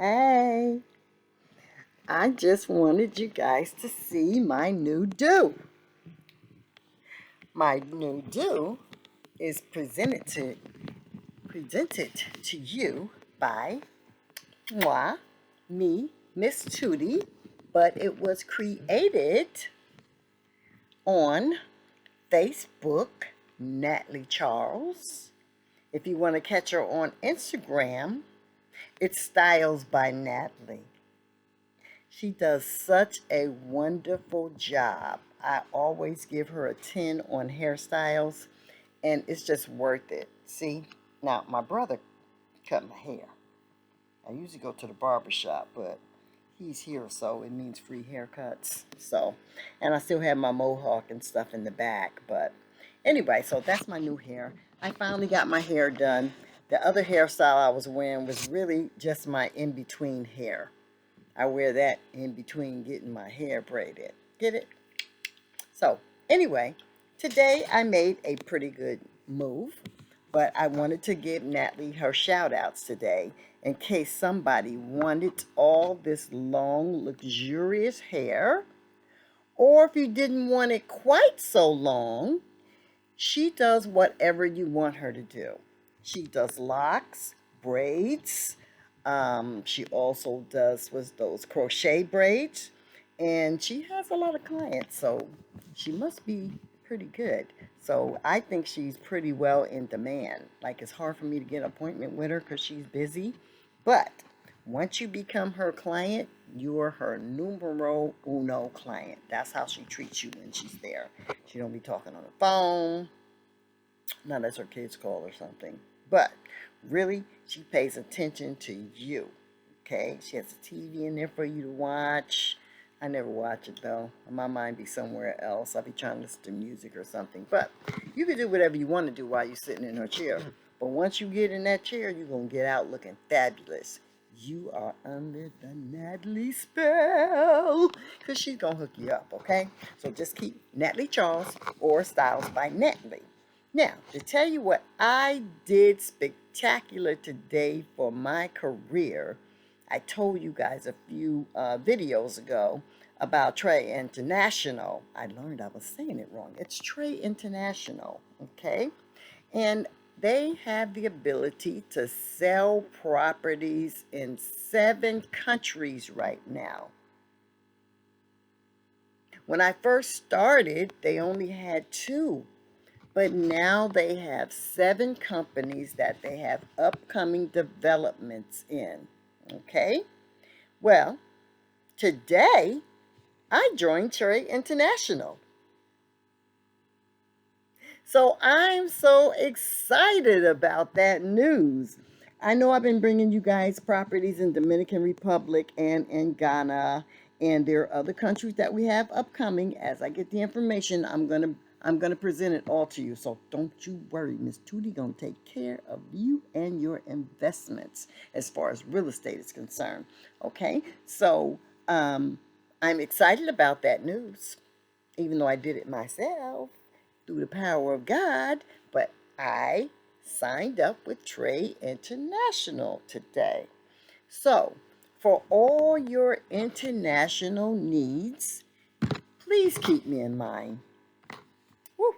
Hey, I just wanted you guys to see my new do. My new do is presented to you by me, Miss Tootie, but it was created on Facebook, Natalie Charles. If you want to catch her on Instagram, it's Styles by Natalie. She does such a wonderful job. I always give her a 10 on hairstyles, and it's just worth it. See, now my brother cut my hair. I usually go to the barber shop, but he's here, so it means free haircuts. So, and I still have my mohawk and stuff in the back. But anyway, so that's my new hair. I finally got my hair done. The other hairstyle I was wearing was really just my in-between hair. I wear that in between getting my hair braided. Get it? So, anyway, today I made a pretty good move, but I wanted to give Natalie her shout outs today in case somebody wanted all this long, luxurious hair, or if you didn't want it quite so long, she does whatever you want her to do. She does locks, braids. She also does was those crochet braids, and she has a lot of clients, so she must be pretty good. So I think she's pretty well in demand. Like it's hard for me to get an appointment with her because she's busy, but once you become her client, you're her numero uno client. That's how she treats you when she's there. She don't be talking on the phone, not unless her kids call or something. But really, she pays attention to you. Okay? She has a TV in there for you to watch. I never watch it though. My mind be somewhere else. I'll be trying to listen to music or something. But you can do whatever you want to do while you're sitting in her chair. But once you get in that chair, you're going to get out looking fabulous. You are under the Natalie spell. Because she's going to hook you up, okay? So just keep Natalie Charles or Styles by Natalie. Now, to tell you what I did spectacular today for my career, I told you guys a few videos ago about Trey International. I learned I was saying it wrong. It's Trey International, okay? And they have the ability to sell properties in 7 countries right now. When I first started, they only had 2. But now they have 7 companies that they have upcoming developments in. Okay? Well, today I joined Trey International. So I'm so excited about that news. I know I've been bringing you guys properties in Dominican Republic and in Ghana, and there are other countries that we have upcoming. As I get the information, I'm gonna present it all to you. So don't you worry, Miss Tootie gonna take care of you and your investments as far as real estate is concerned. Okay, so I'm excited about that news, even though I did it myself through the power of God, but I signed up with Trade International today. So, for all your international needs, please keep me in mind. Woo.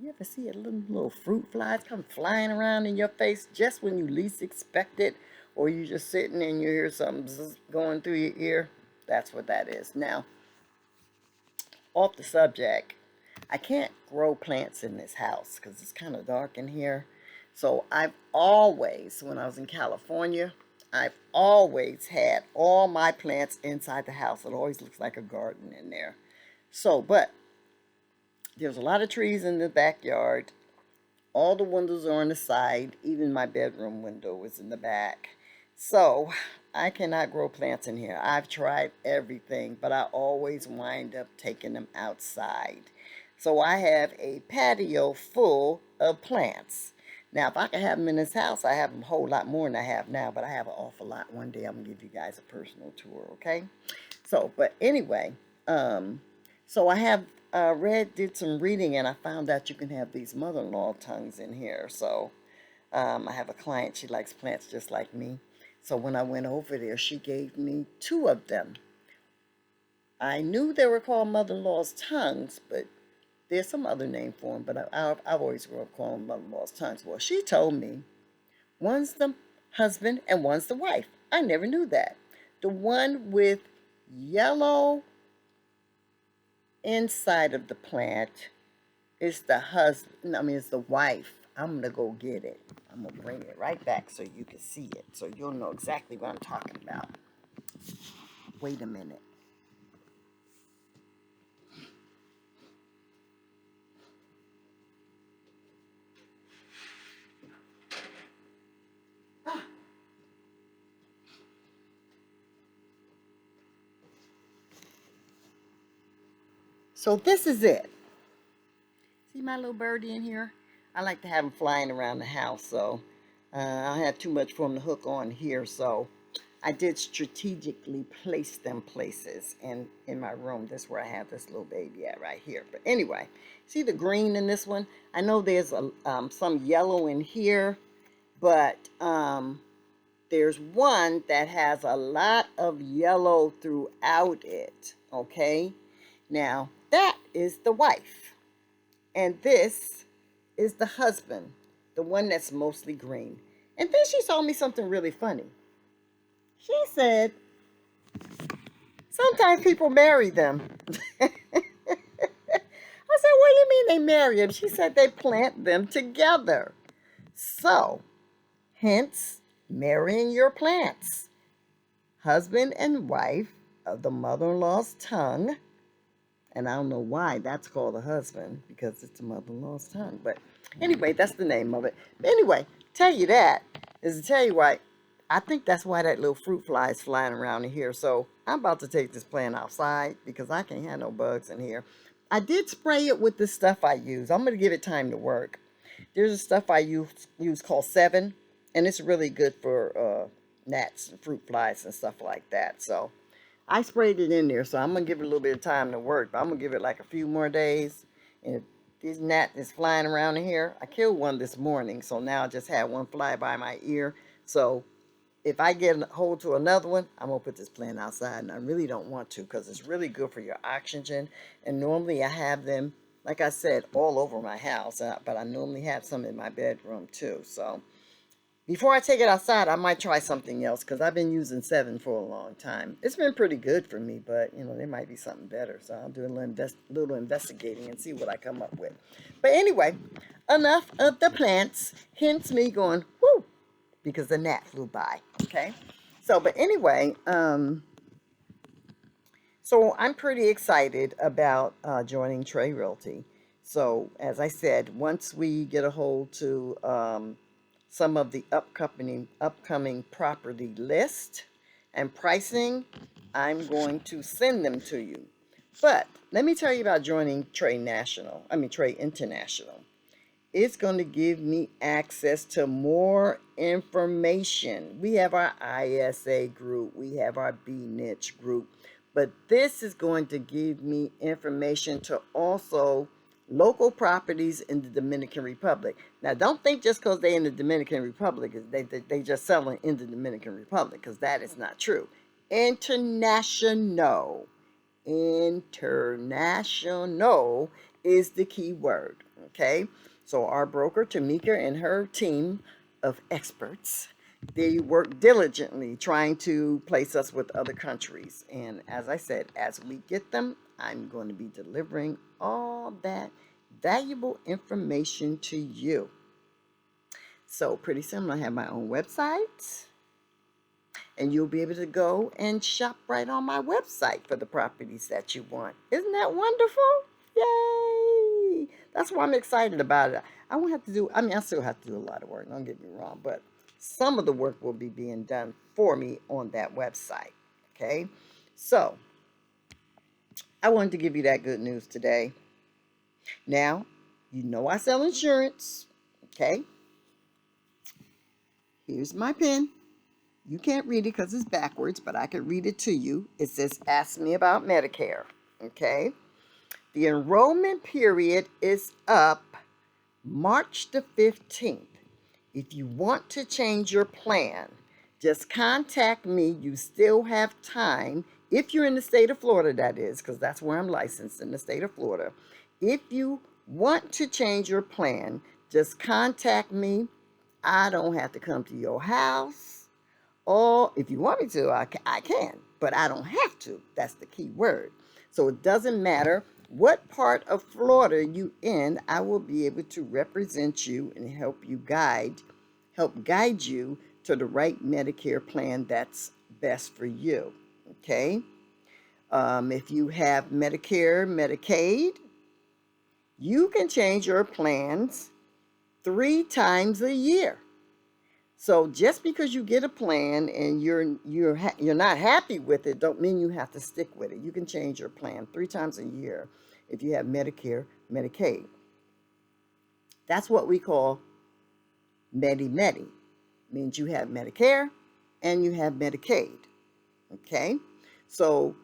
You ever see a little fruit flies come flying around in your face just when you least expect it, or you just sitting and you hear something going through your ear? That's what that is. Now, off the subject, I can't grow plants in this house because it's kind of dark in here. So I've always, when I was in California, I've always had all my plants inside the house. It always looks like a garden in there. So, but there's a lot of trees in the backyard. All the windows are on the side. Even my bedroom window is in the back. So I cannot grow plants in here. I've tried everything, but I always wind up taking them outside. So I have a patio full of plants. Now, if I could have them in this house, I have them a whole lot more than I have now, but I have an awful lot. One day I'm going to give you guys a personal tour, okay? So, but anyway, so I have did some reading, and I found out you can have these mother-in-law tongues in here. So I have a client, she likes plants just like me. So when I went over there, she gave me two of them. I knew they were called mother-in-law's tongues, but there's some other name for them, but I've always grew up calling them mother-in-law's tongues. Well, she told me one's the husband and one's the wife. I never knew that. The one with yellow inside of the plant is the husband. I mean, it's the wife. I'm going to go get it. I'm going to bring it right back so you can see it, so you'll know exactly what I'm talking about. Wait a minute. So this is it. See my little birdie in here? I like to have them flying around the house, so I don't have too much for them to hook on here, so I did strategically place them places in my room. That's where I have this little baby at right here. But anyway, see the green in this one? I know there's some yellow in here, but there's one that has a lot of yellow throughout it, okay? Now, that is the wife. And this is the husband, the one that's mostly green. And then she told me something really funny. She said, sometimes people marry them. I said, what do you mean they marry them? She said they plant them together. So, hence, marrying your plants. Husband and wife of the mother-in-law's tongue. And I don't know why that's called a husband, because it's a mother-in-law's tongue. But anyway, that's the name of it. But anyway, tell you that is to tell you why. I think that's why that little fruit fly is flying around in here. So I'm about to take this plant outside because I can't have no bugs in here. I did spray it with the stuff I use. I'm going to give it time to work. There's a stuff I use called 7, and it's really good for gnats and fruit flies and stuff like that. So I sprayed it in there, so I'm going to give it a little bit of time to work. But I'm going to give it like a few more days. And if this gnat is flying around in here, I killed one this morning, so now I just had one fly by my ear. So if I get a hold to another one, I'm going to put this plant outside. And I really don't want to because it's really good for your oxygen. And normally I have them, like I said, all over my house. But I normally have some in my bedroom too. So before I take it outside, I might try something else because I've been using 7 for a long time. It's been pretty good for me, but, you know, there might be something better. So I'll do a little investigating and see what I come up with. But anyway, enough of the plants. Hence me going, whoo, because the gnat flew by, okay? So, but anyway, so I'm pretty excited about joining Trey Realty. So, as I said, once we get a hold to some of the upcoming property list and pricing, I'm going to send them to you. But let me tell you about joining Trey International. It's going to give me access to more information. We have our ISA group, we have our B niche group, but this is going to give me information to also local properties in the Dominican Republic. Now, don't think just because they're in the Dominican Republic, they just selling in the Dominican Republic, because that is not true. International. International is the key word, okay? So our broker, Tamika, and her team of experts, they work diligently trying to place us with other countries. And as I said, as we get them, I'm going to be delivering all that valuable information to you. So pretty soon I'll have my own website. And you'll be able to go and shop right on my website for the properties that you want. Isn't that wonderful? Yay! That's why I'm excited about it. I won't have to do, I still have to do a lot of work, don't get me wrong, but some of the work will be being done for me on that website, okay? So, I wanted to give you that good news today. Now, you know I sell insurance, okay? Here's my pen. You can't read it because it's backwards, but I can read it to you. It says, ask me about Medicare, okay? The enrollment period is up March the 15th. If you want to change your plan Just contact me. You still have time. If you're in the state of Florida, that is, because that's where I'm licensed, in the state of Florida. If you want to change your plan, just contact me. I don't have to come to your house. Or if you want me to, I can, but I don't have to. That's the key word. So it doesn't matter what part of Florida you in, I will be able to represent you and help guide you to the right Medicare plan that's best for you. Okay? If you have Medicare, Medicaid, you can change your plans 3 times a year. So just because you get a plan and you're not happy with it, don't mean you have to stick with it. You can change your plan 3 times a year if you have Medicare, Medicaid. That's what we call Medi-Medi. Means you have Medicare and you have Medicaid. Okay? So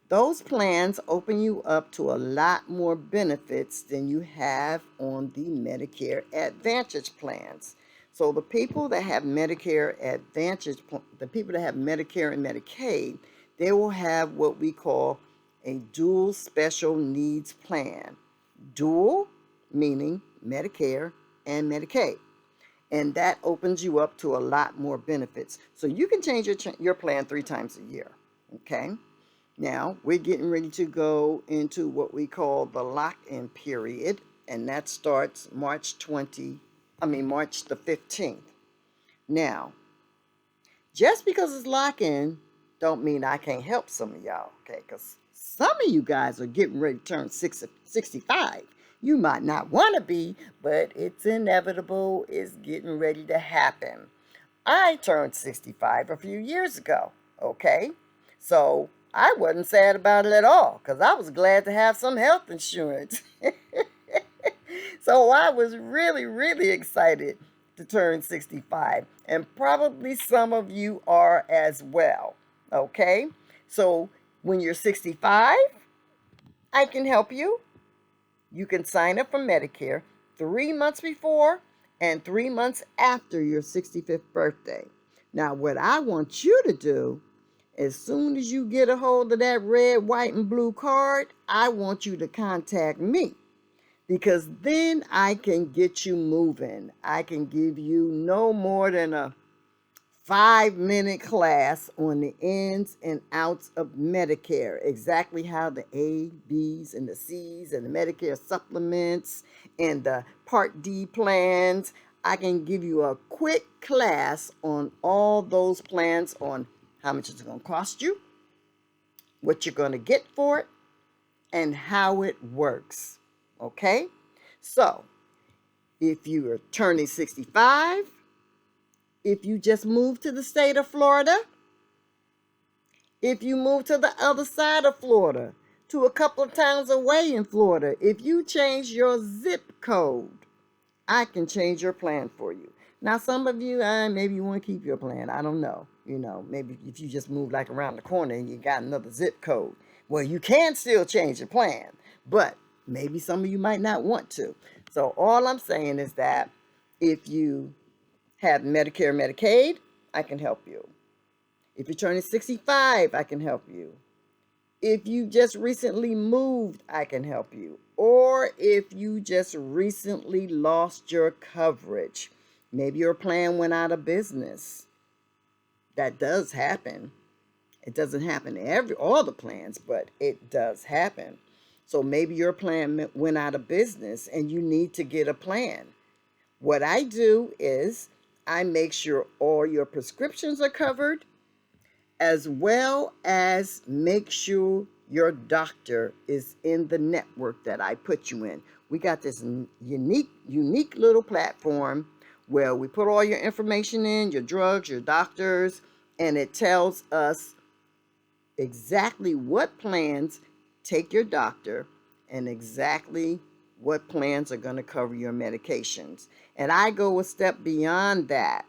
those plans open you up to a lot more benefits than you have on the Medicare Advantage plans. So the people that have Medicare Advantage, the people that have Medicare and Medicaid, they will have what we call a dual special needs plan. Dual meaning Medicare and Medicaid. And that opens you up to a lot more benefits. So you can change your plan 3 times a year. Okay? Now, we're getting ready to go into what we call the lock-in period, and that starts March the 15th. Now, just because it's lock-in don't mean I can't help some of y'all, okay? Because some of you guys are getting ready to turn 65. You might not want to be, but it's inevitable. It's getting ready to happen. I turned 65 a few years ago, okay? So I wasn't sad about it at all because I was glad to have some health insurance. So I was really, really excited to turn 65. And probably some of you are as well, okay? So when you're 65, I can help you. You can sign up for Medicare 3 months before and 3 months after your 65th birthday. Now, what I want you to do, as soon as you get a hold of that red, white, and blue card, I want you to contact me because then I can get you moving. I can give you no more than a 5-minute class on the ins and outs of Medicare, exactly how the A, B's, and the C's, and the Medicare supplements, and the Part D plans. I can give you a quick class on all those plans, on how much it's going to cost you, what you're going to get for it, and how it works. Okay? So, if you are turning 65, if you just moved to the state of Florida, if you move to the other side of Florida, to a couple of towns away in Florida, if you change your zip code, I can change your plan for you. Now, some of you, maybe you want to keep your plan. I don't know. Maybe if you just move like around the corner and you got another zip code. Well, you can still change your plan, but maybe some of you might not want to. So all I'm saying is that if you have Medicare, Medicaid, I can help you. If you're turning 65, I can help you. If you just recently moved, I can help you. Or if you just recently lost your coverage, maybe your plan went out of business. That does happen. It doesn't happen to all the plans, but it does happen. So maybe your plan went out of business and you need to get a plan. What I do is I make sure all your prescriptions are covered, as well as make sure your doctor is in the network that I put you in. We got this unique little platform where we put all your information in, your drugs, your doctors, and it tells us exactly what plans take your doctor and exactly what plans are going to cover your medications. And I go a step beyond that.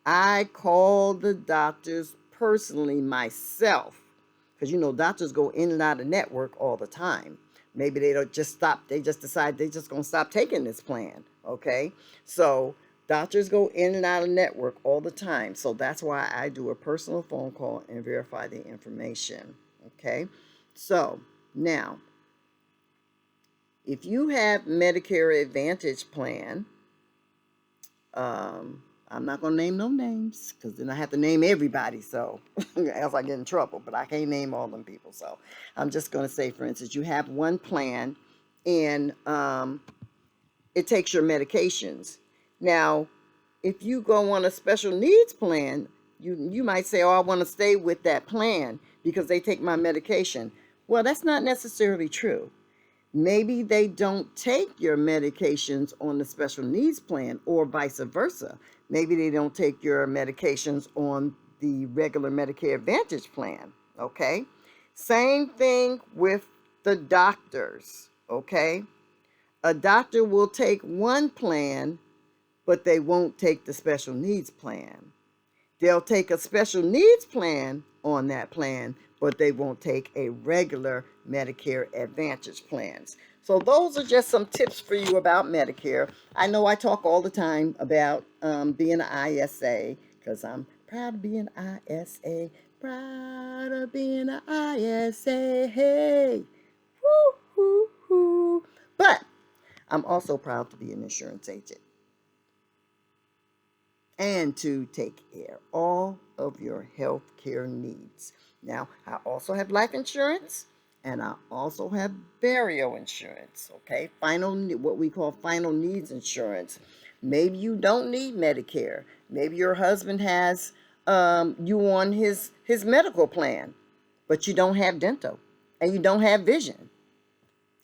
I call the doctors personally myself, because doctors go in and out of network all the time. Maybe they don't just stop, they just decide they just gonna stop taking this plan. Okay, so Doctors go in and out of network all the time. So that's why I do a personal phone call and verify the information. Okay. So now, if you have Medicare Advantage plan, I'm not going to name no names because then I have to name everybody. So else I get in trouble. But I can't name all them people. So I'm just going to say, for instance, you have one plan and it takes your medications. Now, if you go on a special needs plan, you might say, oh, I want to stay with that plan because they take my medication. Well, that's not necessarily true. Maybe they don't take your medications on the special needs plan or vice versa. Maybe they don't take your medications on the regular Medicare Advantage plan, okay? Same thing with the doctors, okay? A doctor will take one plan, but they won't take the special needs plan. They'll take a special needs plan on that plan, but they won't take a regular Medicare Advantage plans. So those are just some tips for you about Medicare. I know I talk all the time about being an ISA because I'm proud to be an ISA. Proud of being an ISA. Hey, woo, woo, woo. But I'm also proud to be an insurance agent and to take care of all of your health care needs. Now, I also have life insurance and I also have burial insurance, okay? What we call final needs insurance. Maybe you don't need Medicare. Maybe your husband has you on his medical plan, but you don't have dental and you don't have vision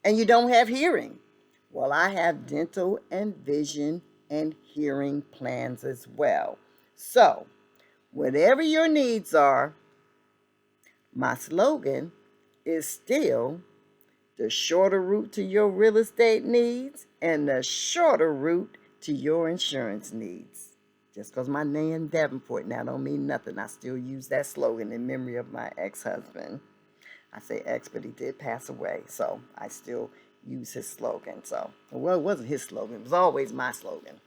and you don't have hearing. Well, I have dental and vision and hearing plans as well. So, whatever your needs are, my slogan is still the shorter route to your real estate needs and the shorter route to your insurance needs. Just because my name Davenport now don't mean nothing. I still use that slogan in memory of my ex-husband. I say ex, but he did pass away, so I still use his slogan. So, well, it wasn't his slogan. It was always my slogan.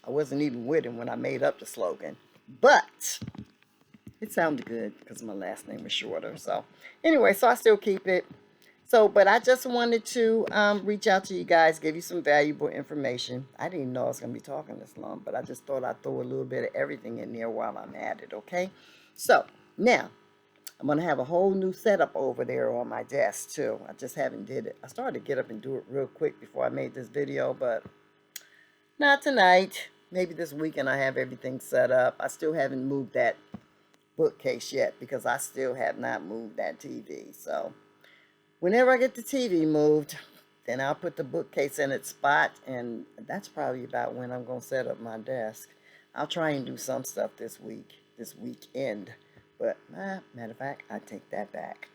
I wasn't even with him when I made up the slogan. But it sounded good because my last name was shorter. So, anyway, so I still keep it. So, but I just wanted to reach out to you guys, give you some valuable information. I didn't even know I was going to be talking this long, but I just thought I'd throw a little bit of everything in there while I'm at it, okay? So, now, I'm going to have a whole new setup over there on my desk, too. I just haven't did it. I started to get up and do it real quick before I made this video, but not tonight. Maybe this weekend I have everything set up. I still haven't moved that bookcase yet because I still have not moved that TV. So whenever I get the TV moved, then I'll put the bookcase in its spot, and that's probably about when I'm going to set up my desk. I'll try and do some stuff this weekend. But, matter of fact, I take that back.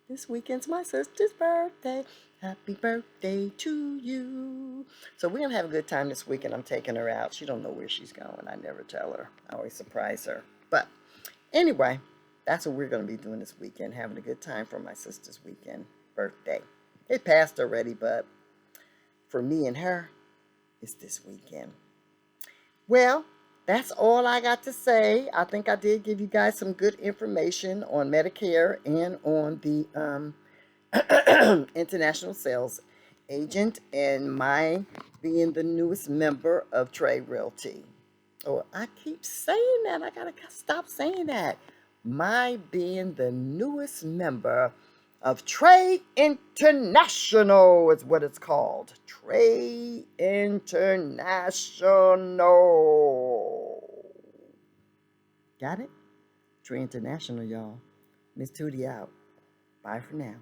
This weekend's my sister's birthday. Happy birthday to you. So we're going to have a good time this weekend. I'm taking her out. She don't know where she's going. I never tell her. I always surprise her. But anyway, that's what we're going to be doing this weekend. Having a good time for my sister's weekend birthday. It passed already, but for me and her, it's this weekend. Well, that's all I got to say. I think I did give you guys some good information on Medicare and on the international sales agent and my being the newest member of Trey Realty. Oh, I keep saying that. I gotta stop saying that. My being the newest member of Trey International is what it's called. Trey International. Got it? Trey International, y'all. Miss Tootie out. Bye for now.